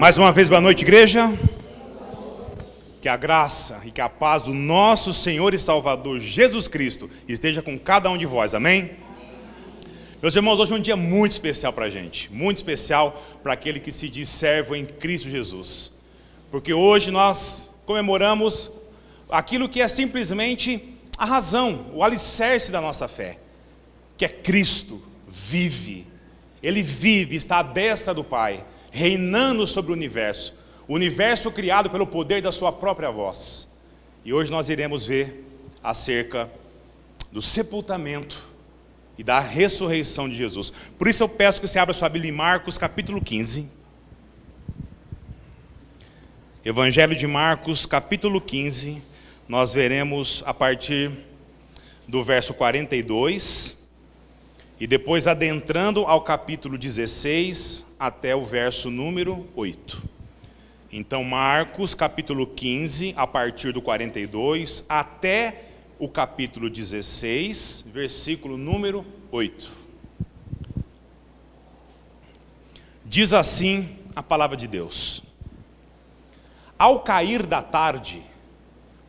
Mais uma vez, boa noite, igreja. Que a graça e que a paz do nosso Senhor e Salvador Jesus Cristo esteja com cada um de vós, amém? Meus irmãos, hoje é um dia muito especial para a gente, muito especial para aquele que se diz servo em Cristo Jesus, porque hoje nós comemoramos aquilo que é simplesmente a razão, o alicerce da nossa fé, que é Cristo vive, Ele vive, está à destra do Pai, reinando sobre o universo criado pelo poder da sua própria voz. E hoje nós iremos ver acerca do sepultamento e da ressurreição de Jesus. Por isso eu peço que você abra sua Bíblia em Marcos capítulo 15. Evangelho de Marcos capítulo 15, nós veremos a partir do verso 42, e depois adentrando ao capítulo 16 até o verso número 8. Então Marcos capítulo 15, a partir do 42 até o capítulo 16, versículo número 8. Diz assim a palavra de Deus: Ao cair da tarde,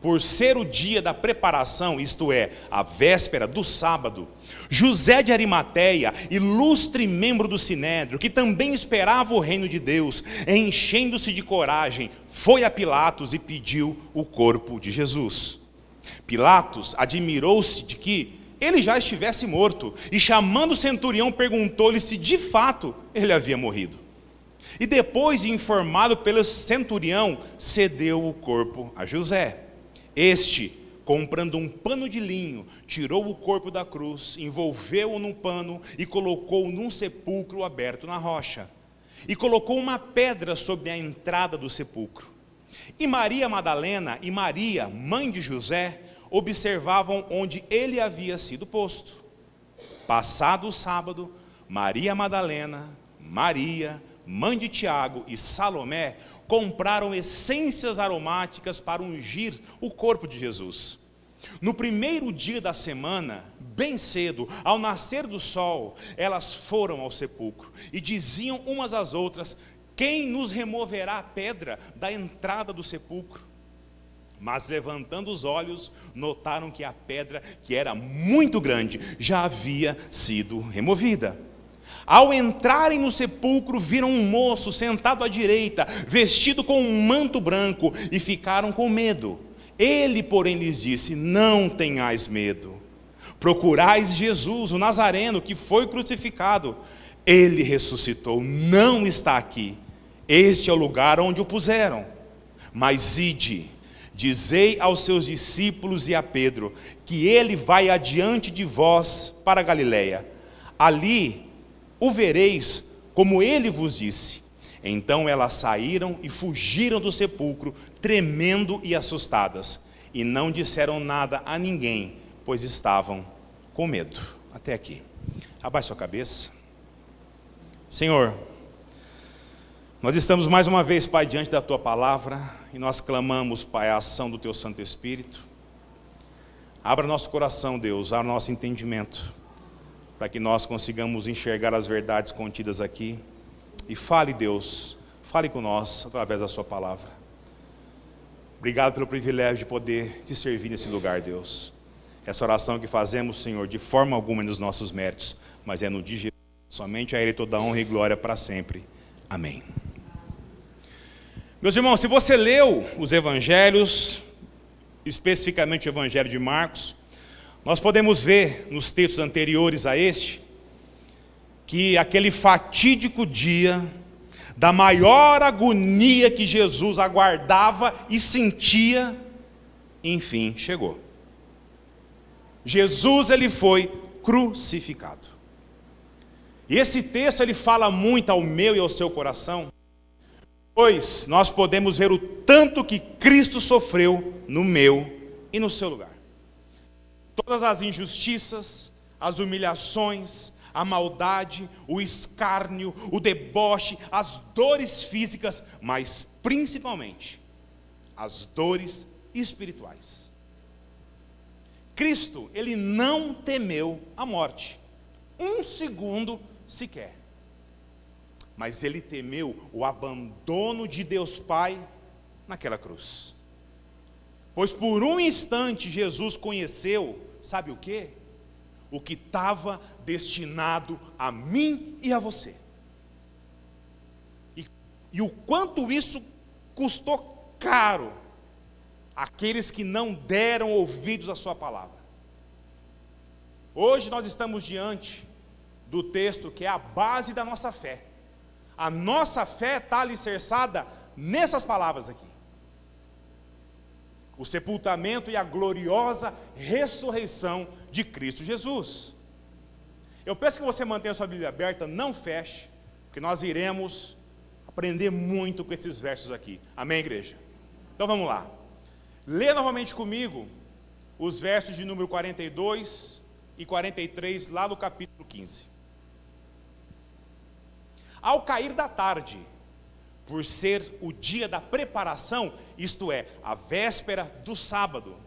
por ser o dia da preparação, isto é, a véspera do sábado, José de Arimateia, ilustre membro do Sinédrio, que também esperava o reino de Deus, enchendo-se de coragem, foi a Pilatos e pediu o corpo de Jesus. Pilatos admirou-se de que ele já estivesse morto, e chamando o centurião, perguntou-lhe se de fato ele havia morrido. E depois de informado pelo centurião, cedeu o corpo a José. Este, comprando um pano de linho, tirou o corpo da cruz, envolveu-o num pano e colocou-o num sepulcro aberto na rocha. E colocou uma pedra sobre a entrada do sepulcro. E Maria Madalena e Maria, mãe de José, observavam onde ele havia sido posto. Passado o sábado, Maria Madalena, Maria, mãe de Tiago e Salomé, compraram essências aromáticas para ungir o corpo de Jesus. No primeiro dia da semana, bem cedo, ao nascer do sol, elas foram ao sepulcro e diziam umas às outras: quem nos removerá a pedra da entrada do sepulcro? Mas levantando os olhos, notaram que a pedra, que era muito grande, já havia sido removida. Ao entrarem no sepulcro, viram um moço sentado à direita, vestido com um manto branco, e ficaram com medo. Ele, porém, lhes disse: não tenhais medo. Procurais Jesus, o Nazareno, que foi crucificado. Ele ressuscitou, não está aqui. Este é o lugar onde o puseram. Mas ide, dizei aos seus discípulos e a Pedro, que ele vai adiante de vós para a Galileia. Ali o vereis, como ele vos disse. Então elas saíram e fugiram do sepulcro, tremendo e assustadas, e não disseram nada a ninguém, pois estavam com medo. Até aqui. Abaixe sua cabeça. Senhor, nós estamos mais uma vez, Pai, diante da Tua palavra, e nós clamamos, Pai, a ação do Teu Santo Espírito. Abra nosso coração, Deus, abra nosso entendimento, para que nós consigamos enxergar as verdades contidas aqui. E fale, Deus, fale com nós através da sua palavra. Obrigado pelo privilégio de poder te servir nesse lugar, Deus. Essa oração que fazemos, Senhor, de forma alguma é nos nossos méritos, mas é no de Jesus. Somente a Ele toda honra e glória para sempre. Amém. Meus irmãos, se você leu os evangelhos, especificamente o evangelho de Marcos, nós podemos ver nos textos anteriores a este, que aquele fatídico dia da maior agonia que Jesus aguardava e sentia, enfim, chegou. Jesus, ele foi crucificado. E esse texto, ele fala muito ao meu e ao seu coração, pois nós podemos ver o tanto que Cristo sofreu no meu e no seu lugar. Todas as injustiças, as humilhações, a maldade, o escárnio, o deboche, as dores físicas, mas principalmente as dores espirituais. Cristo, ele não temeu a morte, um segundo sequer. mas ele temeu o abandono de Deus Pai naquela cruz. Pois por um instante Jesus conheceu, sabe o quê? O que estava destinado a mim e a você. E o quanto isso custou caro àqueles que não deram ouvidos à sua palavra. Hoje nós estamos diante do texto que é a base da nossa fé. A nossa fé está alicerçada nessas palavras aqui. O sepultamento e a gloriosa ressurreição de Cristo Jesus. Eu peço que você mantenha a sua Bíblia aberta, não feche, porque nós iremos aprender muito com esses versos aqui. Amém, igreja? Então vamos lá. Lê novamente comigo os versos de número 42 e 43, lá no capítulo 15. Ao cair da tarde, por ser o dia da preparação, isto é, a véspera do sábado,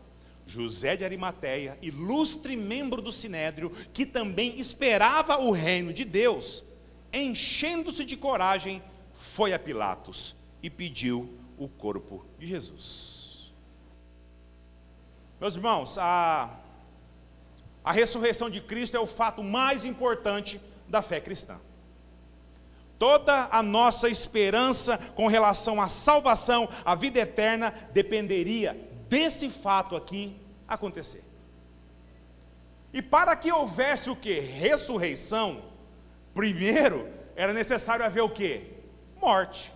José de Arimateia, ilustre membro do Sinédrio, que também esperava o reino de Deus, enchendo-se de coragem, foi a Pilatos e pediu o corpo de Jesus. Meus irmãos, a ressurreição de Cristo é o fato mais importante da fé cristã. Toda a nossa esperança com relação à salvação, à vida eterna, dependeria desse fato aqui acontecer. E para que houvesse o que? Ressurreição, primeiro era necessário haver o que? Morte.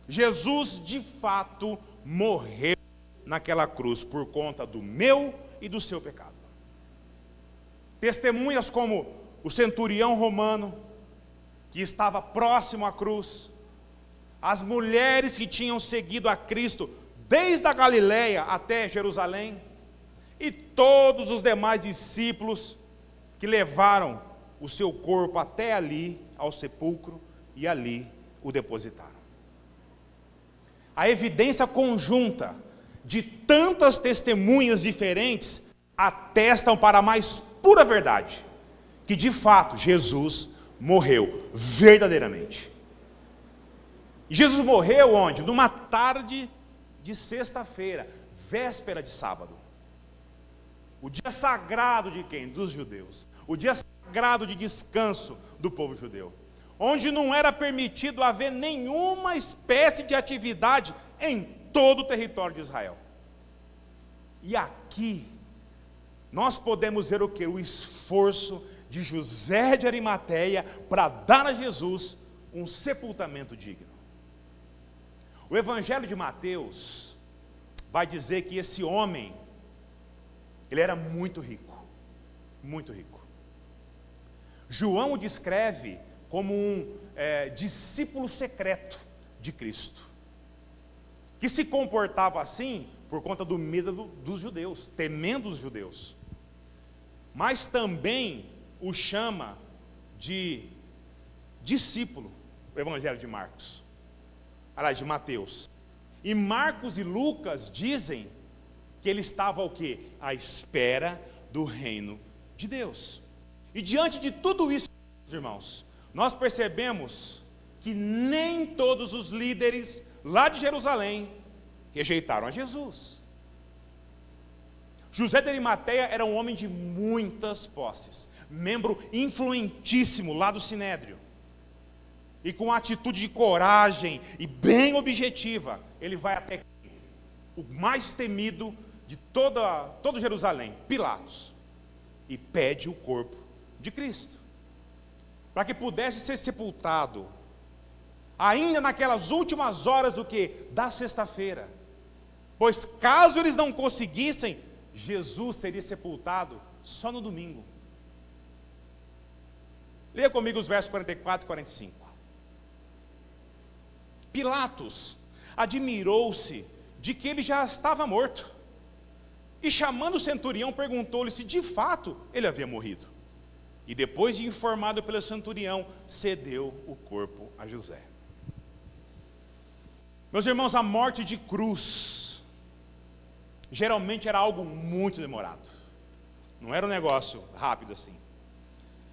Jesus de fato morreu naquela cruz por conta do meu e do seu pecado. Testemunhas como o centurião romano, que estava próximo à cruz, as mulheres que tinham seguido a Cristo desde a Galileia até Jerusalém, e todos os demais discípulos que levaram o seu corpo até ali, ao sepulcro, e ali o depositaram. A evidência conjunta de tantas testemunhas diferentes atestam para a mais pura verdade, que de fato Jesus morreu verdadeiramente. E Jesus morreu onde? Numa tarde de sexta-feira, véspera de sábado. O dia sagrado de quem? Dos judeus. O dia sagrado de descanso do povo judeu. Onde não era permitido haver nenhuma espécie de atividade em todo o território de Israel. E aqui nós podemos ver o que? O esforço de José de Arimateia para dar a Jesus um sepultamento digno. O Evangelho de Mateus vai dizer que esse homem, ele era muito rico, muito rico. João o descreve como um discípulo secreto de Cristo, que se comportava assim por conta do medo dos judeus, temendo os judeus, mas também o chama de discípulo, o Evangelho de Marcos, aliás, de Mateus. E Marcos e Lucas dizem que ele estava o quê? À espera do reino de Deus. E diante de tudo isso, irmãos, nós percebemos que nem todos os líderes lá de Jerusalém rejeitaram a Jesus. José de Arimateia era um homem de muitas posses, membro influentíssimo lá do Sinédrio, e com atitude de coragem e bem objetiva, ele vai até o mais temido de todo Jerusalém, Pilatos, e pede o corpo de Cristo, para que pudesse ser sepultado, ainda naquelas últimas horas do que? Da sexta-feira, pois caso eles não conseguissem, Jesus seria sepultado só no domingo. Leia comigo os versos 44 e 45. Pilatos admirou-se de que ele já estava morto, e chamando o centurião, perguntou-lhe se de fato ele havia morrido. E depois de informado pelo centurião, cedeu o corpo a José. Meus irmãos, a morte de cruz geralmente era algo muito demorado, não era um negócio rápido assim.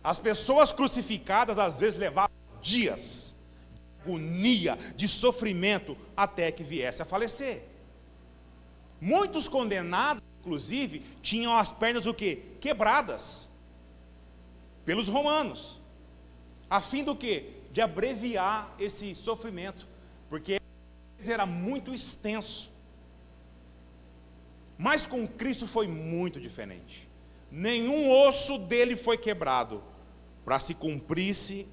As pessoas crucificadas às vezes levavam dias de agonia, de sofrimento, até que viesse a falecer. Muitos condenados, inclusive, tinham as pernas o quê? Quebradas pelos romanos, a fim do quê? De abreviar esse sofrimento, porque era muito extenso. Mas com Cristo foi muito diferente. Nenhum osso dele foi quebrado, para se cumprisse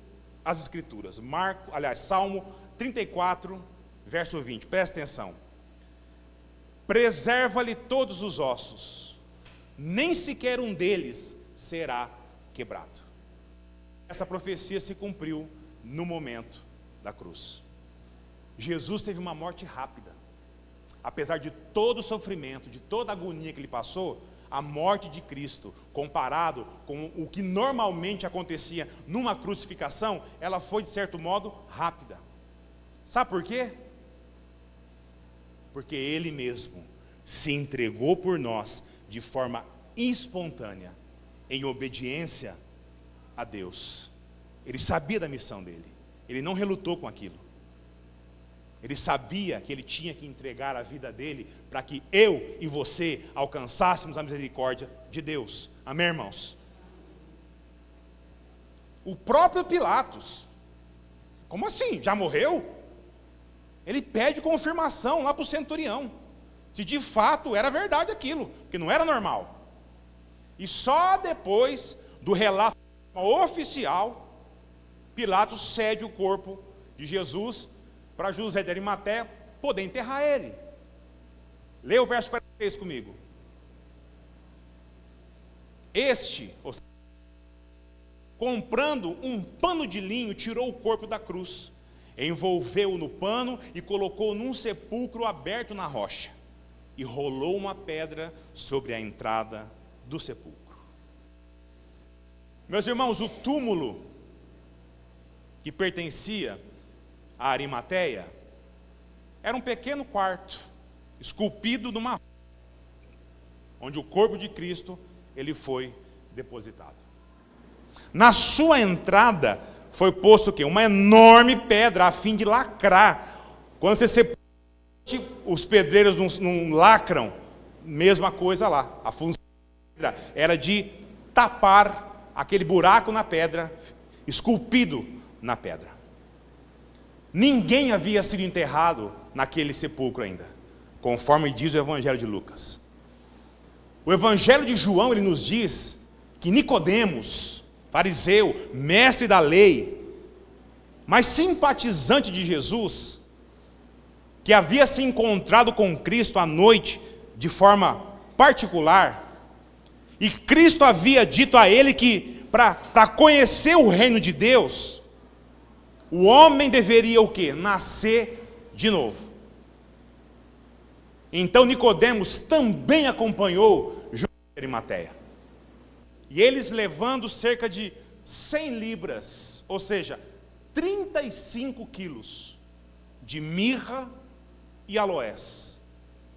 as Escrituras. Salmo 34, verso 20, presta atenção. Preserva-lhe todos os ossos, nem sequer um deles será quebrado. Essa profecia se cumpriu no momento da cruz. Jesus teve uma morte rápida. Apesar de todo o sofrimento, de toda a agonia que ele passou, a morte de Cristo, comparado com o que normalmente acontecia numa crucificação, ela foi, de certo modo, rápida. Sabe por quê? Porque ele mesmo se entregou por nós de forma espontânea, em obediência a Deus. Ele sabia da missão dele, ele não relutou com aquilo. Ele sabia que ele tinha que entregar a vida dele para que eu e você alcançássemos a misericórdia de Deus. Amém, irmãos? O próprio Pilatos, como assim? Já morreu? Ele pede confirmação lá para o centurião, se de fato era verdade aquilo, que não era normal. E só depois do relato oficial, Pilatos cede o corpo de Jesus para José de Arimateia poder enterrar ele. Leia o verso 46 comigo. Este, comprando um pano de linho, tirou o corpo da cruz, envolveu-o no pano e colocou num sepulcro aberto na rocha, e rolou uma pedra sobre a entrada do sepulcro. Meus irmãos, o túmulo que pertencia a Arimateia era um pequeno quarto esculpido numa rocha, onde o corpo de Cristo ele foi depositado. Na sua entrada foi posto o quê? Uma enorme pedra a fim de lacrar. Quando você sepulta, os pedreiros não lacram, mesma coisa lá. A função da pedra era de tapar aquele buraco na pedra, esculpido na pedra. Ninguém havia sido enterrado naquele sepulcro ainda, conforme diz o Evangelho de Lucas. O Evangelho de João, ele nos diz que Nicodemos, fariseu, mestre da lei, mas simpatizante de Jesus, que havia se encontrado com Cristo à noite, de forma particular, e Cristo havia dito a ele que, para conhecer o reino de Deus, o homem deveria o quê? Nascer de novo. Então Nicodemos também acompanhou José de Arimateia. E eles levando cerca de 100 libras, ou seja, 35 quilos de mirra e aloés.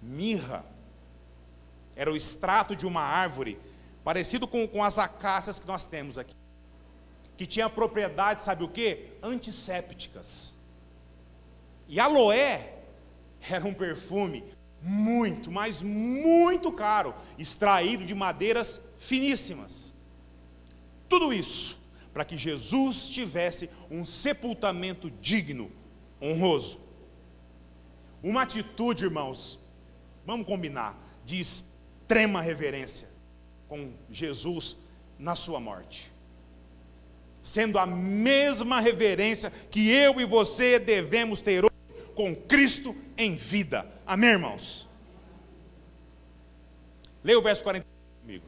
Mirra era o extrato de uma árvore, parecido com as acácias que nós temos aqui, que tinha propriedades, sabe o quê? Antissépticas. E aloé era um perfume muito, mas muito caro, extraído de madeiras finíssimas. Tudo isso para que Jesus tivesse um sepultamento digno, honroso. Uma atitude, irmãos, vamos combinar, de extrema reverência com Jesus na sua morte, sendo a mesma reverência que eu e você devemos ter hoje com Cristo em vida. Amém, irmãos? Leia o verso 40 comigo.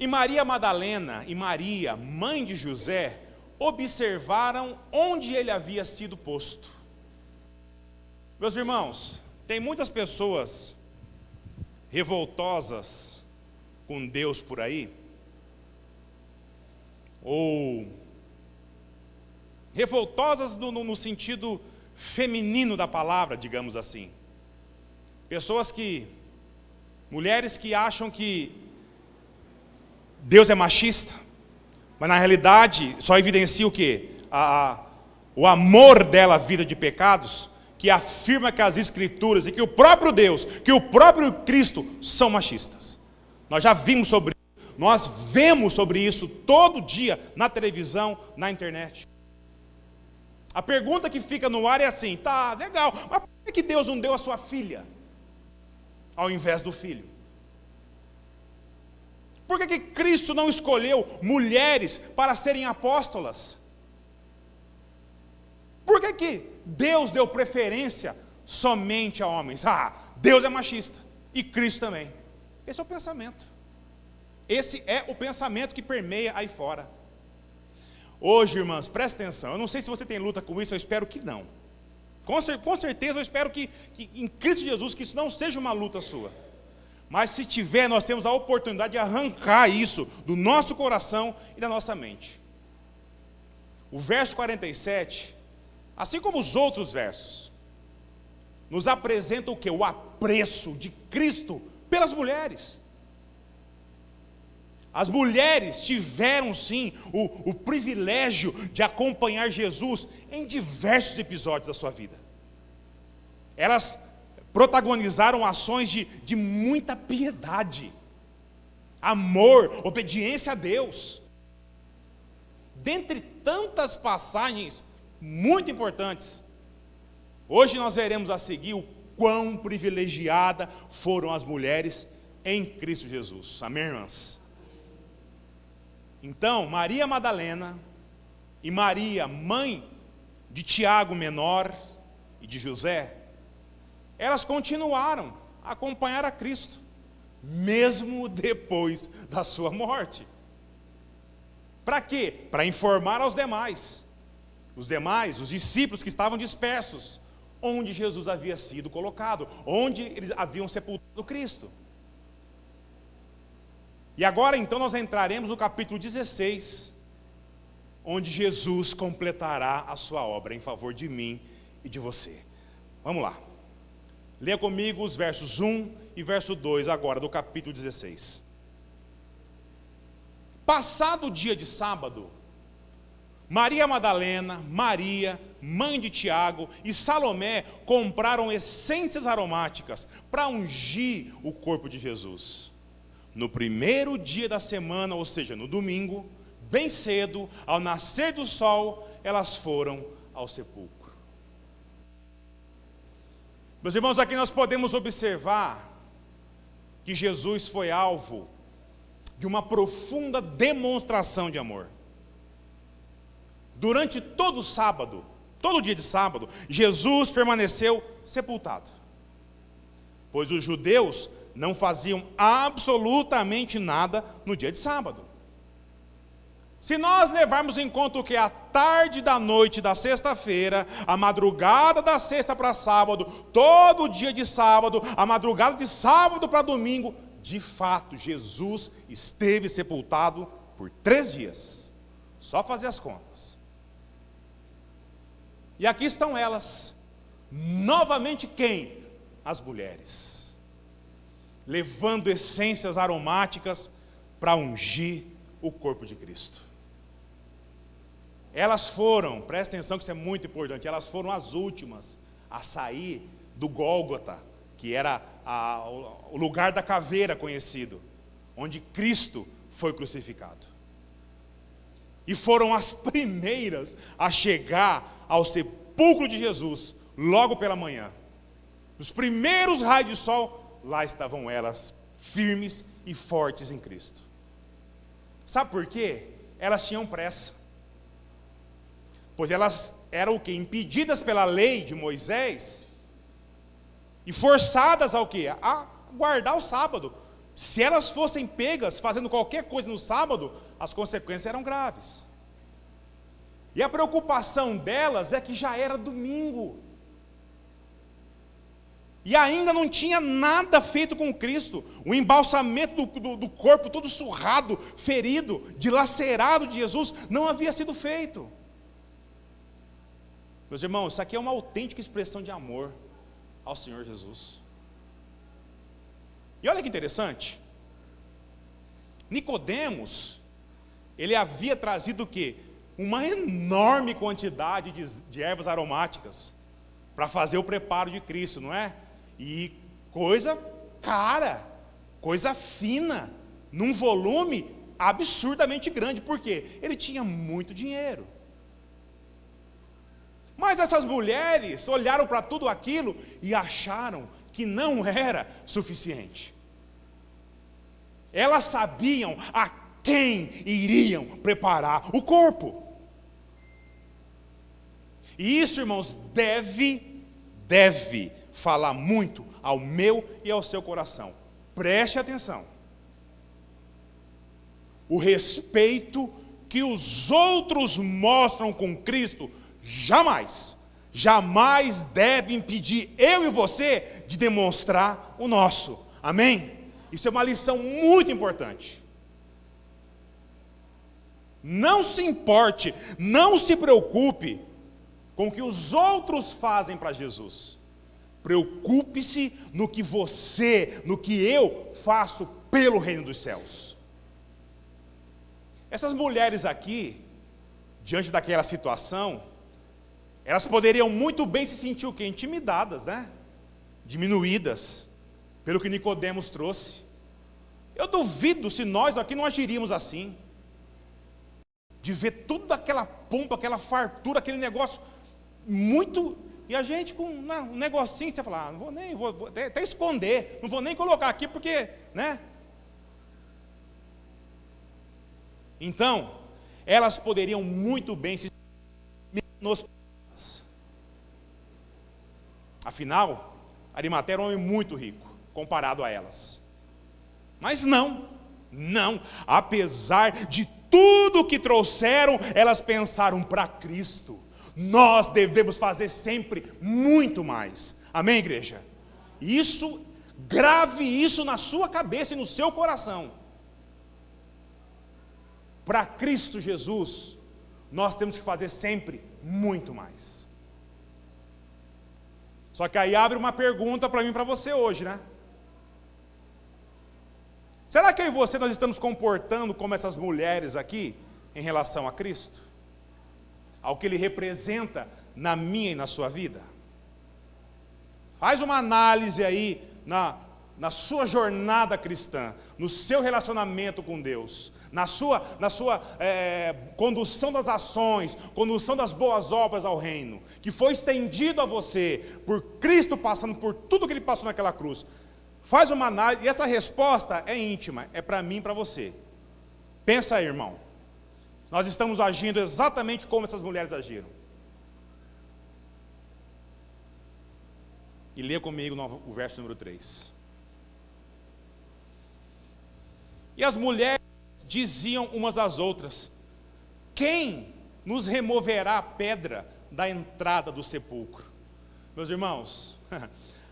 E Maria Madalena e Maria, mãe de José, observaram onde ele havia sido posto. Meus irmãos, tem muitas pessoas revoltosas com Deus por aí, ou revoltosas no sentido feminino da palavra, digamos assim. Mulheres que acham que Deus é machista, Mas na realidade, só evidencia o quê? O amor dela à vida de pecados, que afirma que as Escrituras e que o próprio Deus, que o próprio Cristo são machistas. Nós já vimos sobre isso, nós vemos sobre isso todo dia na televisão, na internet. A pergunta que fica no ar é assim: tá, legal, mas por que Deus não deu a sua filha ao invés do filho? Por que Cristo não escolheu mulheres para serem apóstolas? Por que Deus deu preferência somente a homens? Deus é machista e Cristo também. Esse é o pensamento. Esse é o pensamento que permeia aí fora. Hoje, irmãs, presta atenção. Eu não sei se você tem luta com isso, eu espero que não. Com certeza eu espero que em Cristo Jesus, que isso não seja uma luta sua. Mas se tiver, nós temos a oportunidade de arrancar isso do nosso coração e da nossa mente. O verso 47, assim como os outros versos, nos apresenta o quê? O apreço de Cristo pelas mulheres. As mulheres tiveram sim o privilégio de acompanhar Jesus em diversos episódios da sua vida. Elas protagonizaram ações de muita piedade, amor, obediência a Deus. Dentre tantas passagens muito importantes, hoje nós veremos a seguir o quão privilegiadas foram as mulheres em Cristo Jesus. Amém, irmãs? Então, Maria Madalena e Maria, mãe de Tiago menor e de José, elas continuaram a acompanhar a Cristo, mesmo depois da sua morte. Para quê? Para informar aos demais. Os discípulos que estavam dispersos, onde Jesus havia sido colocado, onde eles haviam sepultado Cristo. E agora então nós entraremos no capítulo 16, onde Jesus completará a sua obra em favor de mim e de você. Vamos lá. Leia comigo os versos 1 e verso 2 agora do capítulo 16. Passado o dia de sábado, Maria Madalena, Maria, mãe de Tiago e Salomé compraram essências aromáticas para ungir o corpo de Jesus. No primeiro dia da semana, ou seja, no domingo, bem cedo, ao nascer do sol, elas foram ao sepulcro. Meus irmãos, aqui nós podemos observar que Jesus foi alvo de uma profunda demonstração de amor. Durante todo o sábado, todo o dia de sábado, Jesus permaneceu sepultado, pois os judeus não faziam absolutamente nada no dia de sábado. Se nós levarmos em conta o que a tarde da noite da sexta-feira, a madrugada da sexta para sábado, todo o dia de sábado, a madrugada de sábado para domingo, de fato, Jesus esteve sepultado por 3 dias. Só fazer as contas. E aqui estão elas. Novamente quem? As mulheres. Levando essências aromáticas para ungir o corpo de Cristo. Elas foram, presta atenção que isso é muito importante, elas foram as últimas a sair do Gólgota, que era o lugar da caveira conhecido, onde Cristo foi crucificado. E foram as primeiras a chegar ao sepulcro de Jesus, logo pela manhã. Nos primeiros raios de sol, lá estavam elas, firmes e fortes em Cristo. Sabe por quê? Elas tinham pressa. Pois elas eram o quê? Impedidas pela lei de Moisés e forçadas ao quê? A guardar o sábado. Se elas fossem pegas fazendo qualquer coisa no sábado, as consequências eram graves. E a preocupação delas é que já era domingo. E ainda não tinha nada feito com Cristo. O embalsamento do corpo todo surrado, ferido, dilacerado de Jesus não havia sido feito. Meus irmãos, isso aqui é uma autêntica expressão de amor ao Senhor Jesus. E olha que interessante. Nicodemos, ele havia trazido o quê? Uma enorme quantidade de ervas aromáticas para fazer o preparo de Cristo, não é? E coisa cara, coisa fina, num volume absurdamente grande. Por quê? Ele tinha muito dinheiro. Mas essas mulheres olharam para tudo aquilo e acharam que não era suficiente. Elas sabiam a quem iriam preparar o corpo. E isso, irmãos, deve falar muito ao meu e ao seu coração. Preste atenção. O respeito que os outros mostram com Cristo jamais deve impedir eu e você de demonstrar o nosso. Amém? Isso é uma lição muito importante. Não se importe, não se preocupe com o que os outros fazem para Jesus. Preocupe-se no que você, no que eu faço pelo reino dos céus. Essas mulheres aqui, diante daquela situação, elas poderiam muito bem se sentir o quê? Intimidadas, né? Diminuídas, pelo que Nicodemos trouxe. Eu duvido se nós aqui não agiríamos assim. De ver tudo aquela pompa, aquela fartura, aquele negócio muito... E a gente com um negocinho, você fala, não vou nem, vou até esconder, não vou nem colocar aqui porque, né? Então, elas poderiam muito bem se menosprezadas. Afinal, Arimateia era um homem muito rico, comparado a elas. Mas não, apesar de tudo que trouxeram, elas pensaram para Cristo. Nós devemos fazer sempre muito mais. Amém, igreja? Isso, grave isso na sua cabeça e no seu coração. Para Cristo Jesus, nós temos que fazer sempre muito mais. Só que aí abre uma pergunta para mim e para você hoje, né? Será que eu e você nós estamos comportando como essas mulheres aqui em relação a Cristo? Ao que Ele representa na minha e na sua vida? Faz uma análise aí na sua jornada cristã, no seu relacionamento com Deus, na sua condução das ações, condução das boas obras ao reino, que foi estendido a você, por Cristo passando por tudo que Ele passou naquela cruz. Faz uma análise, e essa resposta é íntima, é para mim e para você. Pensa aí, irmão. Nós estamos agindo exatamente como essas mulheres agiram. E lê comigo o verso número 3. E as mulheres diziam umas às outras: quem nos removerá a pedra da entrada do sepulcro? Meus irmãos,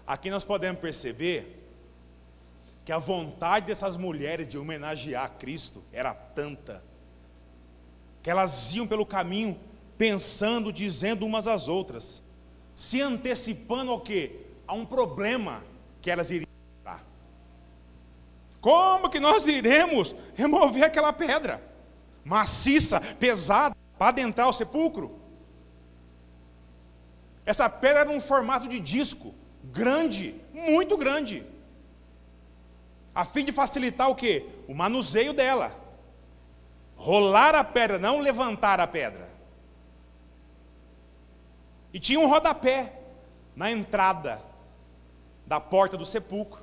aqui nós podemos perceber que a vontade dessas mulheres de homenagear Cristo era tanta, que elas iam pelo caminho pensando, dizendo umas às outras, se antecipando ao quê? A um problema que elas iriam enfrentar. Como que nós iremos remover aquela pedra maciça, pesada, para adentrar o sepulcro? Essa pedra era um formato de disco, grande, muito grande, a fim de facilitar o quê? O manuseio dela. Rolar a pedra, não levantar a pedra. E tinha um rodapé na entrada da porta do sepulcro,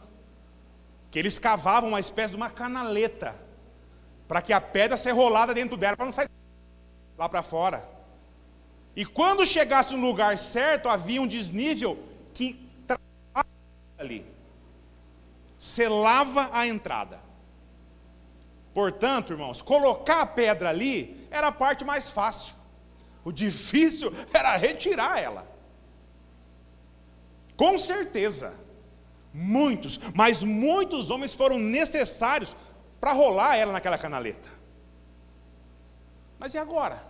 que eles cavavam uma espécie de uma canaleta, para que a pedra seja rolada dentro dela, para não sair lá para fora. E quando chegasse no lugar certo, havia um desnível que travava ali, selava a entrada. Portanto, irmãos, colocar a pedra ali era a parte mais fácil. O difícil era retirar ela. Com certeza, mas muitos homens foram necessários para rolar ela naquela canaleta. Mas e agora?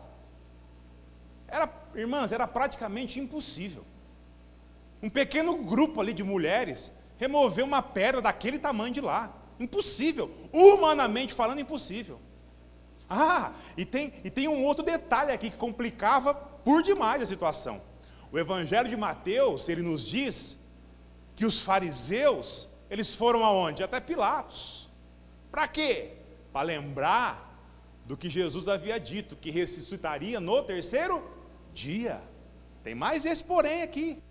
Irmãs, era praticamente impossível. Um pequeno grupo ali de mulheres remover uma pedra daquele tamanho de lá. Impossível, humanamente falando, impossível. E tem um outro detalhe aqui que complicava por demais a situação. O Evangelho de Mateus, ele nos diz que os fariseus, eles foram aonde? Até Pilatos. Para quê? Para lembrar do que Jesus havia dito, que ressuscitaria no terceiro dia. Tem mais esse porém aqui.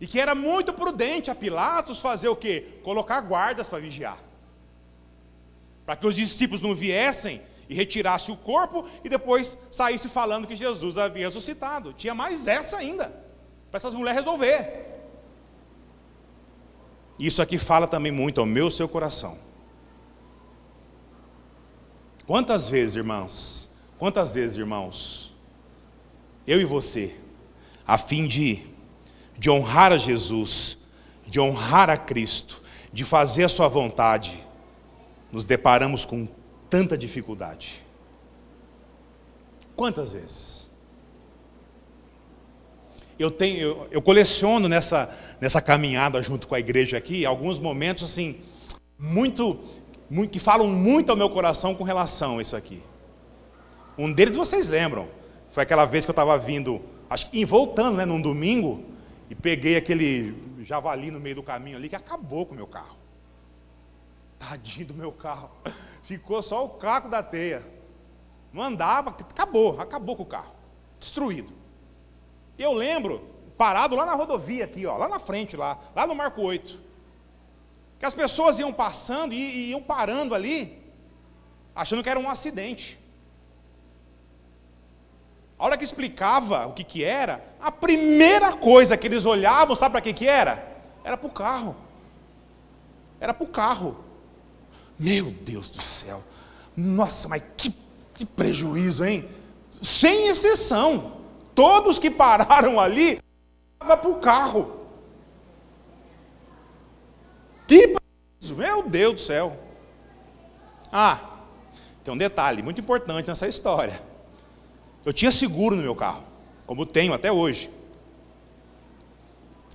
E que era muito prudente a Pilatos fazer o quê? Colocar guardas para vigiar. Para que os discípulos não viessem e retirassem o corpo e depois saíssem falando que Jesus havia ressuscitado. Tinha mais essa ainda, para essas mulheres resolver. Isso aqui fala também muito ao meu e seu coração. Quantas vezes, irmãos, eu e você, a fim de honrar a Jesus, de honrar a Cristo, de fazer a sua vontade, nos deparamos com tanta dificuldade? Quantas vezes? Eu coleciono nessa caminhada junto com a igreja aqui, alguns momentos assim, que falam muito ao meu coração com relação a isso aqui. Um deles vocês lembram, foi aquela vez que eu estava vindo, acho que voltando, num domingo, e peguei aquele javali no meio do caminho ali, que acabou com o meu carro. Tadinho do meu carro, ficou só o caco da teia, não andava, acabou com o carro, destruído. Eu lembro, parado lá na rodovia aqui, lá na frente, lá no Marco 8, que as pessoas iam passando e iam parando ali, achando que era um acidente. A hora que explicava o que era, a primeira coisa que eles olhavam, sabe para que era? Era para o carro. Era para o carro. Meu Deus do céu. Nossa, mas que prejuízo, hein? Sem exceção. Todos que pararam ali, estavam para o carro. Que prejuízo, meu Deus do céu. Tem um detalhe muito importante nessa história. Eu tinha seguro no meu carro, como tenho até hoje.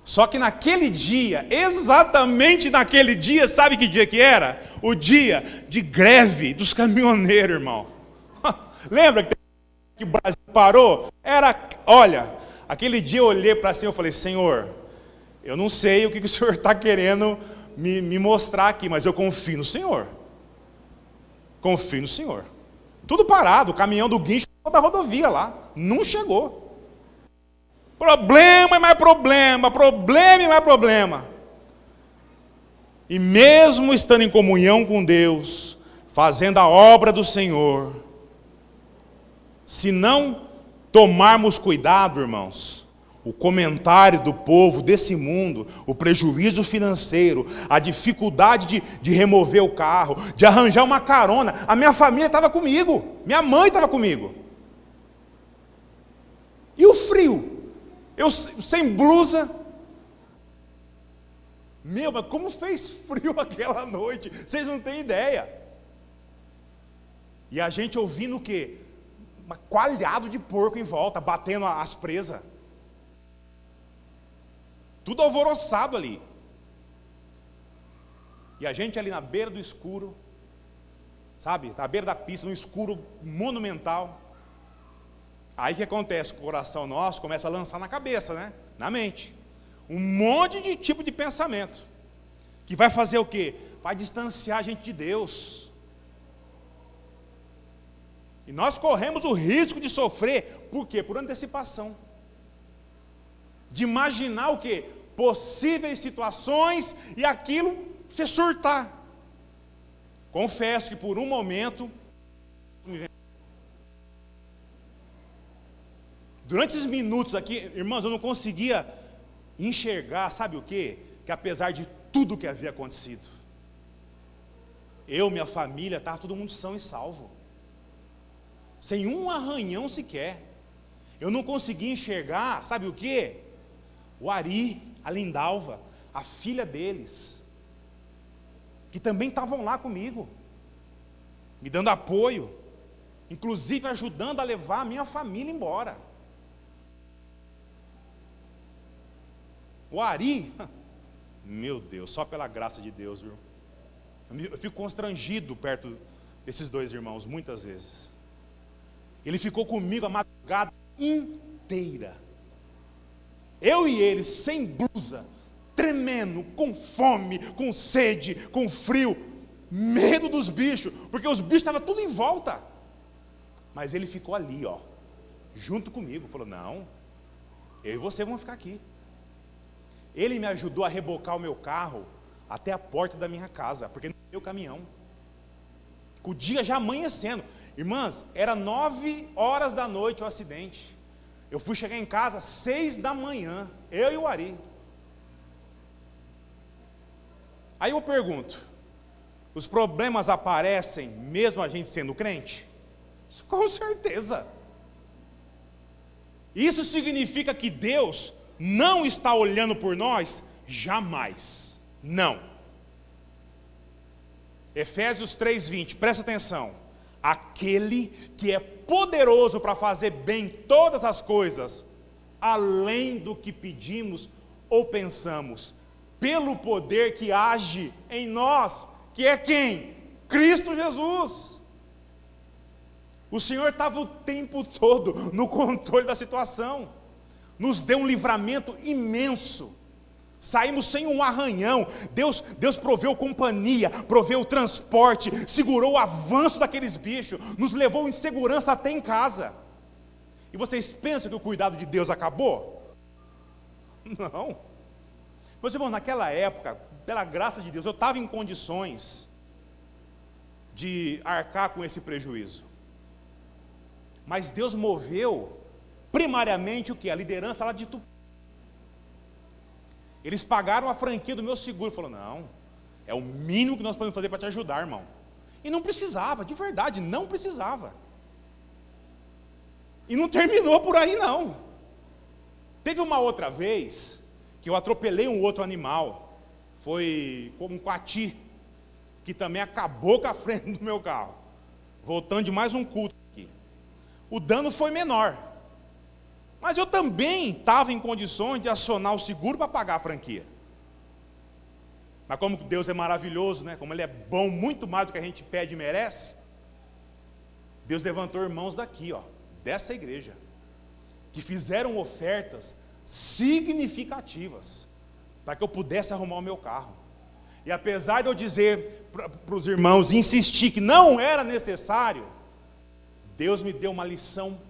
Só que naquele dia, exatamente naquele dia, sabe que dia que era? O dia de greve dos caminhoneiros, irmão. Lembra que o Brasil parou? Olha, aquele dia eu olhei para cima e falei, Senhor, eu não sei o que o Senhor está querendo me mostrar aqui, mas eu confio no Senhor. Confio no Senhor. Tudo parado, o caminhão do guincho da rodovia lá, não chegou. Problema e mais problema, problema e mais problema. E mesmo estando em comunhão com Deus, fazendo a obra do Senhor, se não tomarmos cuidado, irmãos, o comentário do povo desse mundo, o prejuízo financeiro, a dificuldade de remover o carro, de arranjar uma carona. A minha família estava comigo, minha mãe estava comigo. E o frio? Eu sem blusa. Mas como fez frio aquela noite? Vocês não têm ideia. E a gente ouvindo o quê? Um coalhado de porco em volta, batendo as presas. Tudo alvoroçado ali. E a gente ali na beira do escuro, sabe? Na beira da pista, num escuro monumental. Aí o que acontece? O coração nosso começa a lançar na cabeça, né? Na mente. Um monte de tipo de pensamento. Que vai fazer o quê? Vai distanciar a gente de Deus. E nós corremos o risco de sofrer, por quê? Por antecipação. De imaginar o quê? Possíveis situações e aquilo se surtar. Confesso que por um momento, durante esses minutos aqui, irmãos, eu não conseguia enxergar, sabe o quê? Que apesar de tudo que havia acontecido, eu, minha família, estava todo mundo são e salvo. Sem um arranhão sequer. Eu não conseguia enxergar, sabe o quê? O Ari, a Lindalva, a filha deles, que também estavam lá comigo, me dando apoio, inclusive ajudando a levar a minha família embora. O Ari, meu Deus, só pela graça de Deus, viu? Eu fico constrangido perto esses dois irmãos, muitas vezes. Ele ficou comigo a madrugada inteira. Eu e ele, sem blusa, tremendo, com fome, com sede, com frio, medo dos bichos, porque os bichos estavam tudo em volta. Mas ele ficou ali, ó, junto comigo, falou, não, eu e você vamos ficar aqui. Ele me ajudou a rebocar o meu carro até a porta da minha casa, porque não tinha o caminhão. O dia já amanhecendo. Irmãs, era 9h da noite o acidente. Eu fui chegar em casa às 6 da manhã, eu e o Ari. Aí eu pergunto, os problemas aparecem mesmo a gente sendo crente? Com certeza. Isso significa que Deus não está olhando por nós? Jamais. Não. Efésios 3:20, presta atenção. Aquele que é poderoso para fazer bem todas as coisas, além do que pedimos ou pensamos, pelo poder que age em nós, que é quem? Cristo Jesus. O Senhor estava o tempo todo no controle da situação, nos deu um livramento imenso, saímos sem um arranhão, Deus proveu companhia, proveu transporte, segurou o avanço daqueles bichos, nos levou em segurança até em casa. E vocês pensam que o cuidado de Deus acabou? Não. Meus irmãos, naquela época, pela graça de Deus, eu estava em condições de arcar com esse prejuízo. Mas Deus moveu, primariamente, o que? A liderança lá de Tupi. Eles pagaram a franquia do meu seguro. Falou, não, é o mínimo que nós podemos fazer para te ajudar, irmão. E não precisava, de verdade, não precisava. E não terminou por aí, não. Teve uma outra vez que eu atropelei um outro animal. Foi um coati, que também acabou com a frente do meu carro. Voltando de mais um culto aqui. O dano foi menor. Mas eu também estava em condições de acionar o seguro para pagar a franquia. Mas como Deus é maravilhoso, né? Como Ele é bom, muito mais do que a gente pede e merece, Deus levantou irmãos daqui, ó, dessa igreja, que fizeram ofertas significativas para que eu pudesse arrumar o meu carro. E apesar de eu dizer para os irmãos, insistir que não era necessário, Deus me deu uma lição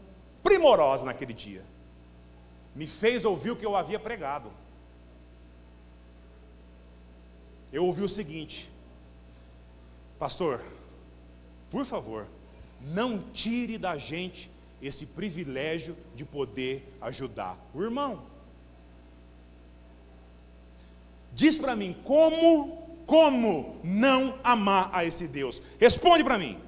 primorosa naquele dia. Me fez ouvir o que eu havia pregado. Eu ouvi o seguinte: pastor, por favor, não tire da gente esse privilégio de poder ajudar o irmão. Diz para mim, como não amar a esse Deus? Responde para mim.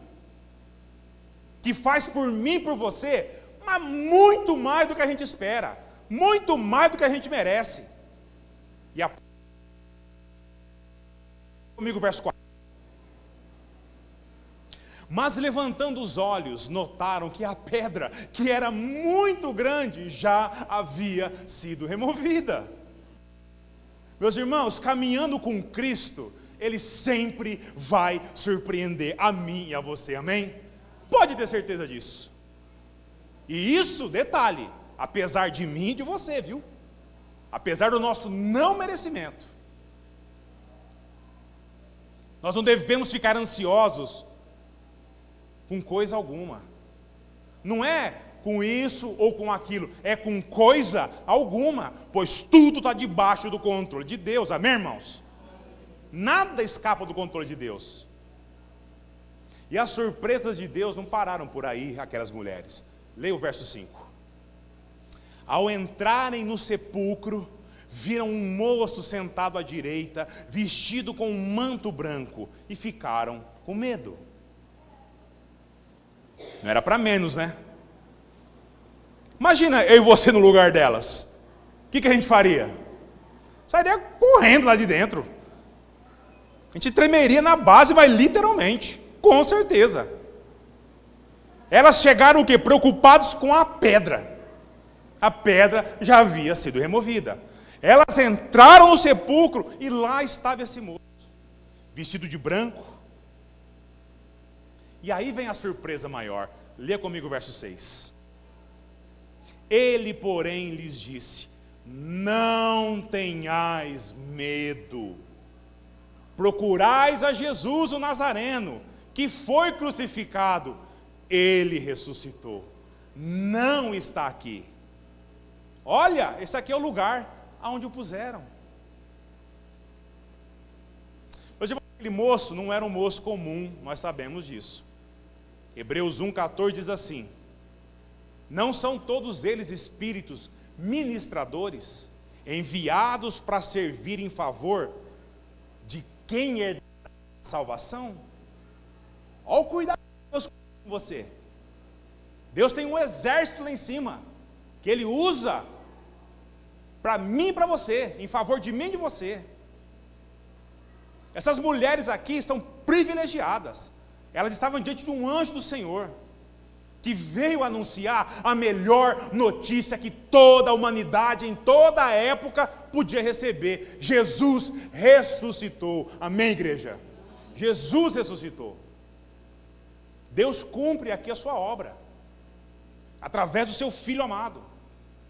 Que faz por mim e por você, mas muito mais do que a gente espera, muito mais do que a gente merece. E comigo, verso 4. Mas levantando os olhos, notaram que a pedra, que era muito grande, já havia sido removida. Meus irmãos, caminhando com Cristo, Ele sempre vai surpreender a mim e a você, amém? Pode ter certeza disso. E isso, detalhe, apesar de mim e de você, viu? Apesar do nosso não merecimento. Nós não devemos ficar ansiosos com coisa alguma. Não é com isso ou com aquilo, é com coisa alguma, pois tudo está debaixo do controle de Deus, amém, irmãos? Nada escapa do controle de Deus. E as surpresas de Deus não pararam por aí, aquelas mulheres. Leia o verso 5. Ao entrarem no sepulcro, viram um moço sentado à direita, vestido com um manto branco, e ficaram com medo. Não era para menos, né? Imagina eu e você no lugar delas. O que a gente faria? Sairia correndo lá de dentro. A gente tremeria na base, mas literalmente, com certeza. Elas chegaram o quê? Preocupados com a pedra. A pedra já havia sido removida. Elas entraram no sepulcro e lá estava esse moço, vestido de branco. E aí vem a surpresa maior. Lê comigo o verso 6. Ele, porém, lhes disse: não tenhais medo. Procurais a Jesus o Nazareno, que foi crucificado. Ele ressuscitou. Não está aqui. Olha, esse aqui é o lugar aonde o puseram. Aquele moço não era um moço comum, nós sabemos disso. Hebreus 1,14 diz assim: não são todos eles espíritos ministradores, enviados para servir em favor de quem é a salvação? Olha o cuidado de Deus com você. Deus tem um exército lá em cima, que Ele usa para mim e para você, em favor de mim e de você. Essas mulheres aqui são privilegiadas. Elas estavam diante de um anjo do Senhor, que veio anunciar a melhor notícia que toda a humanidade, em toda a época, podia receber. Jesus ressuscitou. Amém, igreja? Jesus ressuscitou. Deus cumpre aqui a sua obra, através do seu Filho amado,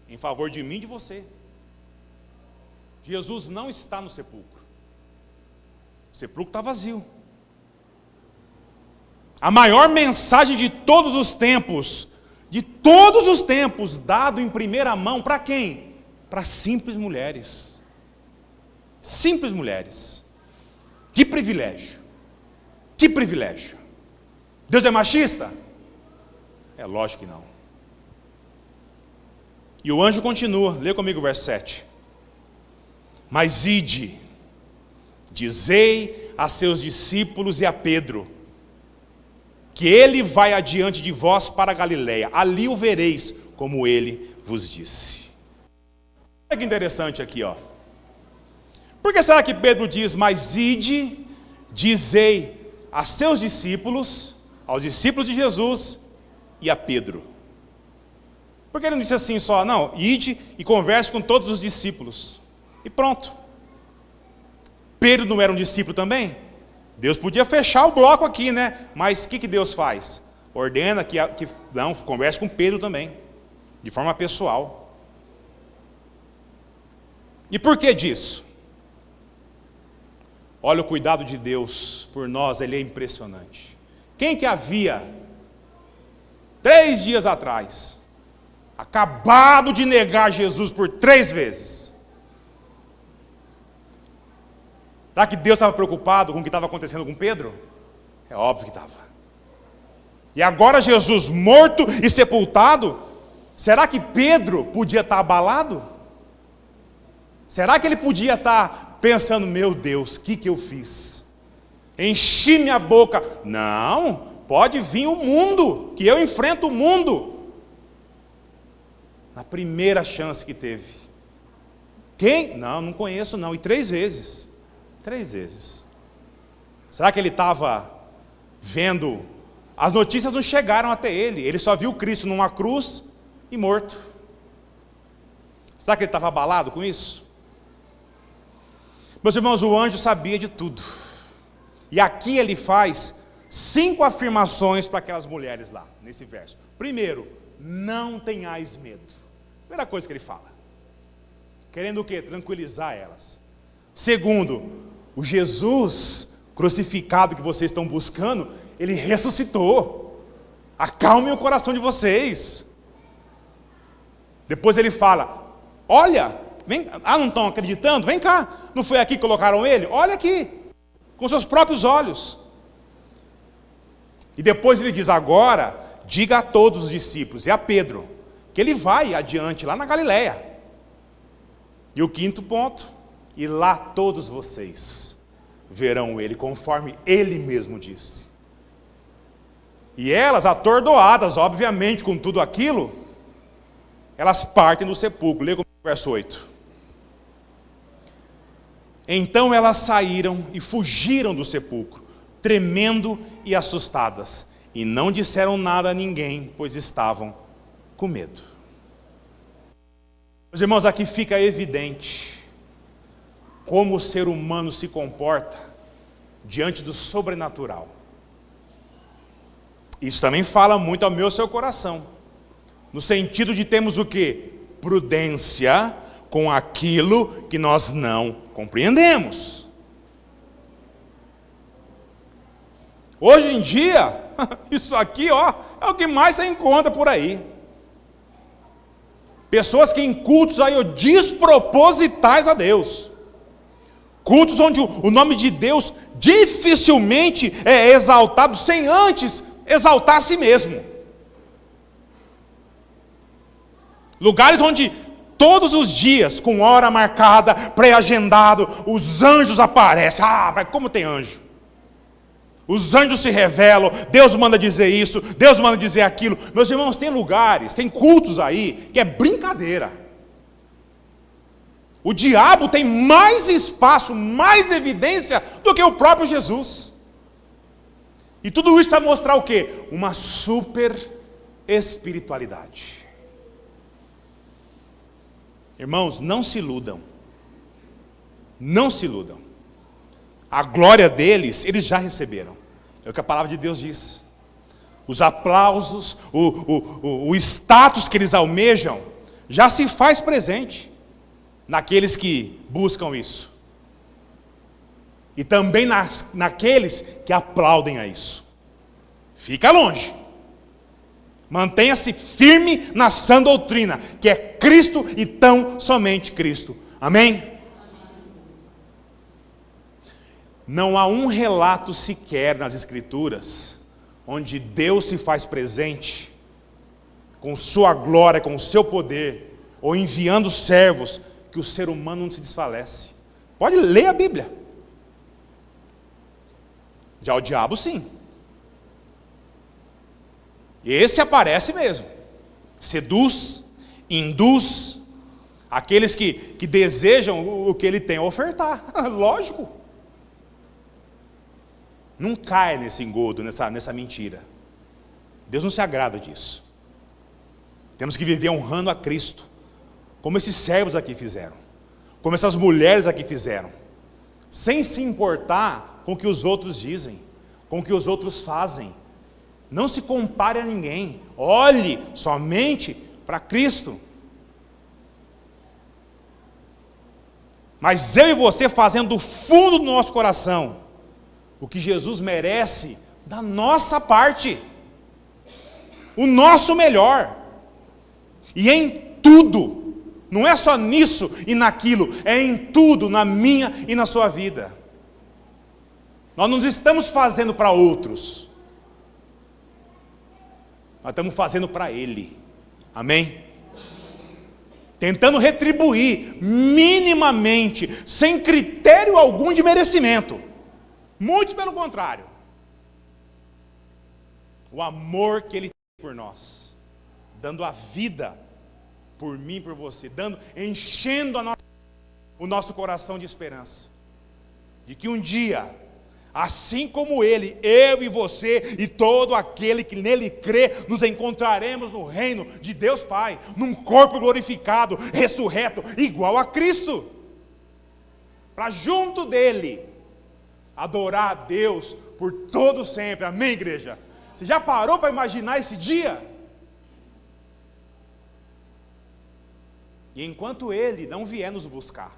em favor de mim e de você. Jesus não está no sepulcro. O sepulcro está vazio. A maior mensagem de todos os tempos, dado em primeira mão, para quem? Para simples mulheres. Simples mulheres. Que privilégio. Que privilégio. Deus é machista? É lógico que não. E o anjo continua, lê comigo o verso 7. Mas ide, dizei a seus discípulos e a Pedro, que ele vai adiante de vós para a Galileia, ali o vereis, como ele vos disse. Olha que interessante aqui, ó. Por que será que Pedro diz, mas ide, dizei a seus discípulos, aos discípulos de Jesus e a Pedro? Por que ele não disse assim só, não, ide e converse com todos os discípulos, e pronto. Pedro não era um discípulo também? Deus podia fechar o bloco aqui, né? Mas o que Deus faz? Ordena que não, converse com Pedro também, de forma pessoal. E por que disso? Olha o cuidado de Deus por nós, ele é impressionante. Quem que havia, 3 dias atrás, acabado de negar Jesus por 3 vezes? Será que Deus estava preocupado com o que estava acontecendo com Pedro? É óbvio que estava. E agora Jesus morto e sepultado, será que Pedro podia estar abalado? Será que ele podia estar pensando, meu Deus, o que eu fiz? Enchi minha boca. Não, pode vir o mundo, que eu enfrento o mundo. Na primeira chance que teve. Quem? Não conheço não, e 3 vezes. 3 vezes. Será que ele estava vendo? As notícias não chegaram até ele. Ele só viu Cristo numa cruz e morto. Será que ele estava abalado com isso? Meus irmãos, o anjo sabia de tudo. E aqui ele faz 5 afirmações para aquelas mulheres lá, nesse verso. Primeiro, não tenhais medo. Primeira coisa que ele fala. Querendo o quê? Tranquilizar elas. Segundo, o Jesus crucificado que vocês estão buscando, ele ressuscitou. Acalmem o coração de vocês. Depois ele fala, olha, vem, não estão acreditando? Vem cá, não foi aqui que colocaram ele? Olha aqui, com seus próprios olhos. E depois ele diz, agora, diga a todos os discípulos, e a Pedro, que ele vai adiante, lá na Galileia. E o 5º ponto, e lá todos vocês verão ele, conforme ele mesmo disse. E elas, atordoadas, obviamente, com tudo aquilo, elas partem do sepulcro. Lê comigo o verso 8. Então elas saíram e fugiram do sepulcro, tremendo e assustadas, e não disseram nada a ninguém, pois estavam com medo. Meus irmãos, aqui fica evidente como o ser humano se comporta diante do sobrenatural. Isso também fala muito ao meu e ao seu coração. No sentido de termos o quê? Prudência com aquilo que nós não compreendemos. Hoje em dia, isso aqui, ó, é o que mais você encontra por aí. Pessoas que em cultos aí, ó, despropositais a Deus. Cultos onde o nome de Deus dificilmente é exaltado sem antes exaltar a si mesmo. Lugares onde todos os dias, com hora marcada, pré-agendado, os anjos aparecem. Ah, mas como tem anjo? Os anjos se revelam, Deus manda dizer isso, Deus manda dizer aquilo. Meus irmãos, tem lugares, tem cultos aí, que é brincadeira. O diabo tem mais espaço, mais evidência do que o próprio Jesus. E tudo isso vai mostrar o quê? Uma super espiritualidade. Irmãos, não se iludam. Não se iludam. A glória deles, eles já receberam. É o que a palavra de Deus diz. Os aplausos, o status que eles almejam, já se faz presente naqueles que buscam isso. E também naqueles que aplaudem a isso. Fica longe. Mantenha-se firme na sã doutrina, que é Cristo e tão somente Cristo. Amém? Não há um relato sequer nas Escrituras onde Deus se faz presente com sua glória, com o seu poder, ou enviando servos, que o ser humano não se desfalece. Pode ler a Bíblia. Já o diabo, sim. Esse aparece mesmo. Seduz, induz aqueles que desejam o que ele tem a ofertar. Lógico. Não cai nesse engodo, nessa mentira. Deus não se agrada disso. Temos que viver honrando a Cristo, como esses servos aqui fizeram, como essas mulheres aqui fizeram, sem se importar com o que os outros dizem, com o que os outros fazem. Não se compare a ninguém, olhe somente para Cristo. Mas eu e você fazendo do fundo do nosso coração o que Jesus merece da nossa parte, o nosso melhor, e em tudo, não é só nisso e naquilo, é em tudo, na minha e na sua vida. Nós não estamos fazendo para outros, nós estamos fazendo para Ele, amém? Tentando retribuir minimamente, sem critério algum de merecimento. Muito pelo contrário. O amor que Ele tem por nós, dando a vida por mim e por você, enchendo o nosso coração de esperança, de que um dia, assim como Ele, eu e você e todo aquele que nele crê, nos encontraremos no reino de Deus Pai, num corpo glorificado, ressurreto, igual a Cristo, para junto dele adorar a Deus por todo sempre. Amém, igreja? Você já parou para imaginar esse dia? E enquanto Ele não vier nos buscar,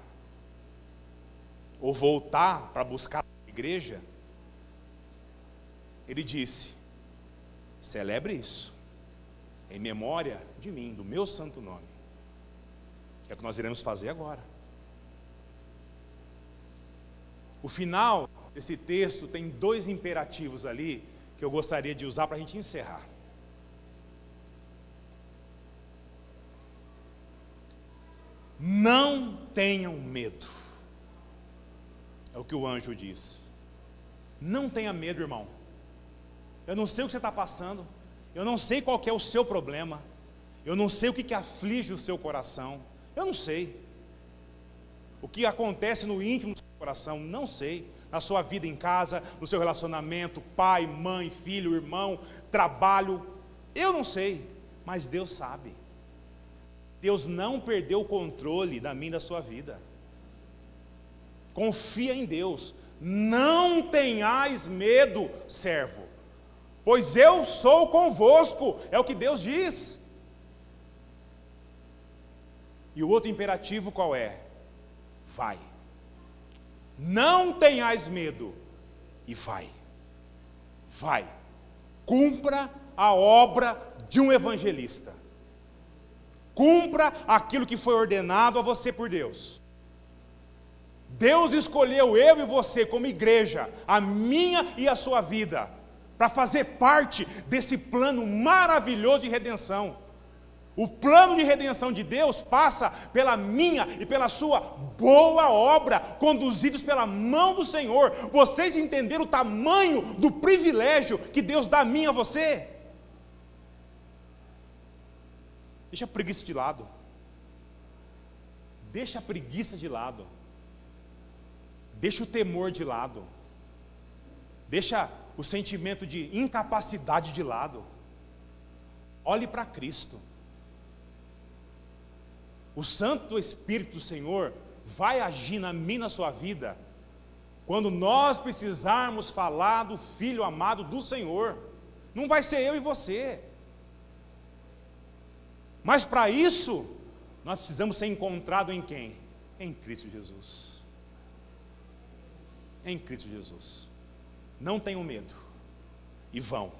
ou voltar para buscar a igreja, Ele disse: celebre isso, em memória de mim, do meu santo nome. É o que nós iremos fazer agora. O final desse texto tem dois imperativos ali, que eu gostaria de usar para a gente encerrar. Não tenham medo. É o que o anjo diz. Não tenha medo, irmão. Eu não sei o que você está passando. Eu não sei qual que é o seu problema. Eu não sei o que aflige o seu coração. Eu não sei. O que acontece no íntimo do seu coração, não sei. Na sua vida em casa, no seu relacionamento, pai, mãe, filho, irmão, trabalho. Eu não sei, mas Deus sabe. Deus não perdeu o controle da minha e da sua vida. Confia em Deus. Não tenhais medo, servo, pois eu sou convosco, é o que Deus diz. E o outro imperativo qual é? Vai. Não tenhais medo, e vai. Vai. Cumpra a obra de um evangelista. Cumpra aquilo que foi ordenado a você por Deus. Deus escolheu eu e você como igreja, a minha e a sua vida, para fazer parte desse plano maravilhoso de redenção. O plano de redenção de Deus passa pela minha e pela sua boa obra, conduzidos pela mão do Senhor. Vocês entenderam o tamanho do privilégio que Deus dá a mim e a você? Deixa a preguiça de lado. Deixa a preguiça de lado. Deixa o temor de lado. Deixa o sentimento de incapacidade de lado. Olhe para Cristo. O Santo Espírito do Senhor vai agir na minha e na sua vida quando nós precisarmos falar do Filho amado do Senhor. Não vai ser eu e você. Mas para isso, nós precisamos ser encontrados em quem? Em Cristo Jesus. Em Cristo Jesus. Não tenham medo. E vão.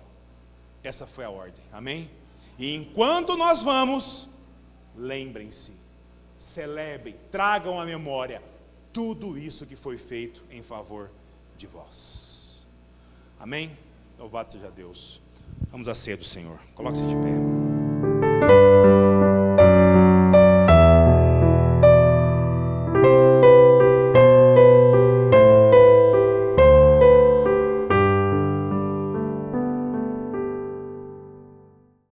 Essa foi a ordem. Amém? E enquanto nós vamos, lembrem-se, celebrem, tragam à memória tudo isso que foi feito em favor de vós. Amém? Louvado seja Deus. Vamos à ceia do Senhor. Coloque-se de pé.